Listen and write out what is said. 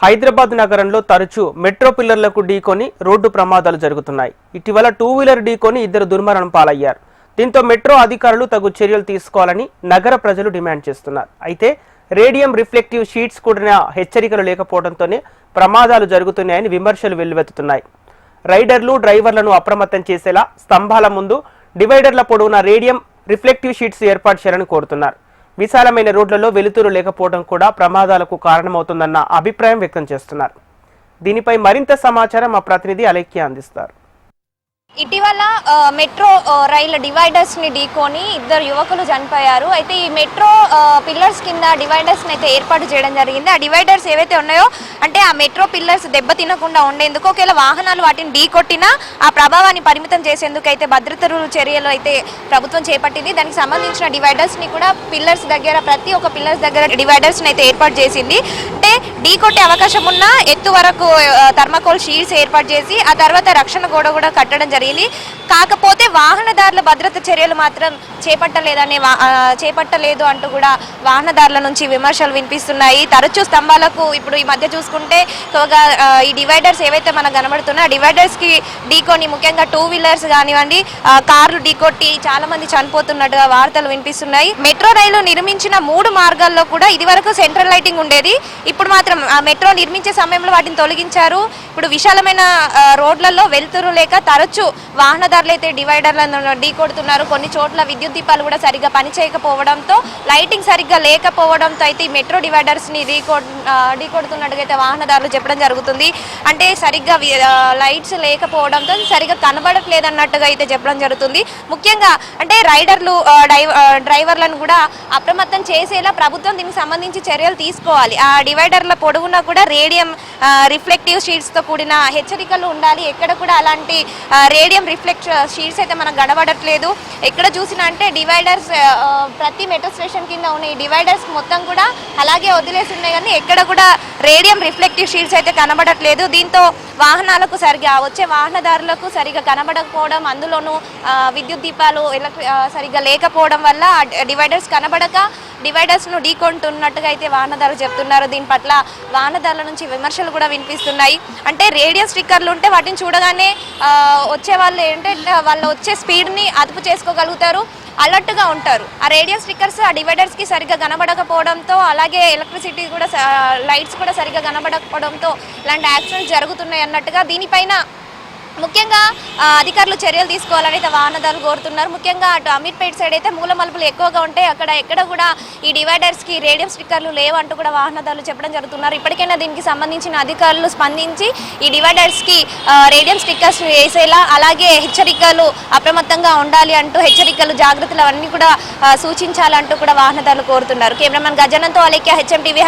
హైదరాబాద్ నగరంలో తరచూ మెట్రో పిల్లర్లకు ఢీకొని రోడ్డు ప్రమాదాలు జరుగుతున్నాయి. ఇటీవల 2 వీలర్ ఢీకొని 2 దుర్మరణం పాలయ్యారు. దీంతో మెట్రో అధికారులు తగు చర్యలు తీసుకోవాలని నగర ప్రజలు డిమాండ్ చేస్తున్నారు. అయితే రేడియం రిఫ్లెక్టివ్ షీట్స్ కూడిన హెచ్చరికలు లేకపోవడంతోనే ప్రమాదాలు జరుగుతున్నాయని విమర్శలు వెల్లువెత్తుతున్నాయి. రైడర్లు డ్రైవర్లను అప్రమత్తం చేసేలా స్తంభాల ముందు డివైడర్ల పొడవున రేడియం రిఫ్లెక్టివ్ షీట్స్ ఏర్పాటు చేయాలని కోరుతున్నారు. విశాలమైన రోడ్లలో వెలుతురు లేకపోవడం కూడా ప్రమాదాలకు కారణమవుతుందన్న అభిప్రాయం వ్యక్తం చేస్తున్నారు. దీనిపై మరింత సమాచారం మా ప్రతినిధి అలేఖ్య అందిస్తారు. ఇటీవల మెట్రో రైలు డివైడర్స్ ని ఢీకొని 2 యువకులు చనిపోయారు. అయితే ఈ మెట్రో పిల్లర్స్ కింద డివైడర్స్ అయితే ఏర్పాటు చేయడం జరిగింది. ఆ డివైడర్స్ ఏవైతే ఉన్నాయో అంటే ఆ మెట్రో పిల్లర్స్ దెబ్బ తినకుండా ఉండేందుకు, ఒకవేళ వాహనాలు వాటిని ఢీకొట్టినా ఆ ప్రభావాన్ని పరిమితం చేసేందుకు అయితే భద్రత చర్యలు అయితే ప్రభుత్వం చేపట్టింది. దానికి సంబంధించిన డివైడర్స్ ని కూడా పిల్లర్స్ దగ్గర ప్రతి ఒక్క పిల్లర్స్ దగ్గర డివైడర్స్ అయితే ఏర్పాటు చేసింది. అంటే ఢీకొట్టే అవకాశం ఉన్న ఎత్తు వరకు థర్మాకోల్ షీట్స్ ఏర్పాటు చేసి ఆ తర్వాత రక్షణ గోడ కూడా కట్టడం జరిగింది. కాకపోతే వాహనదారుల భద్రత చర్యలు మాత్రం చేపట్టలేదు అంటూ కూడా వాహనదారుల నుంచి విమర్శలు వినిపిస్తున్నాయి. తరచూ స్తంభాలకు ఇప్పుడు ఈ మధ్య చూసుకుంటే ఈ డివైడర్స్ ఏవైతే మనకు కనబడుతున్నా డివైడర్స్ కి ఢీకొని ముఖ్యంగా 2 వీలర్స్ కానివ్వండి కార్లు ఢీకొట్టి చాలా మంది చనిపోతున్నట్టుగా వార్తలు వినిపిస్తున్నాయి. మెట్రో రైలు నిర్మించిన 3 మార్గాల్లో కూడా ఇది వరకు సెంట్రల్ లైటింగ్ ఉండేది. ఇప్పుడు మాత్రం మెట్రో నిర్మించే సమయంలో వాటిని తొలగించారు. ఇప్పుడు విశాలమైన రోడ్లలో వెలుతురు లేక తరచూ వాహనదారులు అయితే డివైడర్లను ఢీకొడుతున్నారు. కొన్ని చోట్ల విద్యుత్ దీపాలు కూడా సరిగ్గా పనిచేయకపోవడంతో, లైటింగ్ సరిగ్గా లేకపోవడంతో అయితే ఈ మెట్రో డివైడర్స్ ని ఢీకొడుతున్నట్టుగా అయితే వాహనదారులు చెప్పడం జరుగుతుంది. అంటే సరిగ్గా లైట్స్ లేకపోవడంతో సరిగ్గా కనబడట్లేదు అన్నట్టుగా అయితే చెప్పడం జరుగుతుంది. ముఖ్యంగా అంటే రైడర్లు డ్రైవర్లను కూడా అప్రమత్తం చేసేలా ప్రభుత్వం దీనికి సంబంధించి చర్యలు తీసుకోవాలి. ఆ డివైడర్ల పొడవునా కూడా రేడియం రిఫ్లెక్టివ్ షీట్స్ తో కూడిన హెచ్చరికలు ఉండాలి. ఎక్కడ కూడా అలాంటి రేడియం రిఫ్లెక్ట్ షీట్స్ అయితే మనకు కనబడట్లేదు. ఎక్కడ చూసినా అంటే డివైడర్స్ ప్రతి మెట్రో స్టేషన్ కింద ఉన్న ఈ డివైడర్స్ మొత్తం కూడా అలాగే వదిలేసి ఉన్నాయి, కానీ ఎక్కడ కూడా రేడియం రిఫ్లెక్టివ్ షీట్స్ అయితే కనబడట్లేదు. దీంతో వాహనాలకు వచ్చే వాహనదారులకు సరిగా కనబడకపోవడం, అందులోనూ విద్యుత్ దీపాలు సరిగ్గా లేకపోవడం వల్ల డివైడర్స్ కనబడక డివైడర్స్ ను ఢీకొంటున్నట్టుగా అయితే వాహనదారులు చెప్తున్నారు. దీని పట్ల వాహనదారుల నుంచి విమర్శలు కూడా వినిపిస్తున్నాయి. అంటే రేడియం స్టిక్కర్లు ఉంటే వాటిని చూడగానే వచ్చే వాళ్ళు ఏంటంటే వాళ్ళు వచ్చే స్పీడ్ ని అదుపు చేసుకోగలుగుతారు, అలర్ట్గా ఉంటారు. ఆ రేడియం స్టిక్కర్స్ ఆ డివైడర్స్ కి సరిగ్గా కనబడకపోవడంతో, అలాగే ఎలక్ట్రిసిటీ కూడా లైట్స్ కూడా సరిగ్గా కనబడకపోవడంతో ఇలాంటి యాక్సిడెంట్స్ జరుగుతున్నాయి అన్నట్టుగా దీనిపైన ముఖ్యంగా అధికారులు చర్యలు తీసుకోవాలని అయితే వాహనదారులు కోరుతున్నారు. ముఖ్యంగా అటు అమీర్పేట్ సైడ్ అయితే మూల మలుపులు ఎక్కువగా ఉంటాయి. ఎక్కడ కూడా ఈ డివైడర్స్ కి రేడియం స్టిక్కర్లు లేవంటూ కూడా వాహనదారులు చెప్పడం జరుగుతున్నారు. ఇప్పటికైనా దీనికి సంబంధించిన అధికారులు స్పందించి ఈ డివైడర్స్ కి రేడియం స్టిక్కర్స్ వేసేలా, అలాగే హెచ్చరికలు అప్రమత్తంగా ఉండాలి అంటూ హెచ్చరికలు జాగ్రత్తలు అవన్నీ కూడా సూచించాలంటూ కూడా వాహనదారులు కోరుతున్నారు. కెమెరామెన్ గజనంతో అలేఖ్య, HM TV.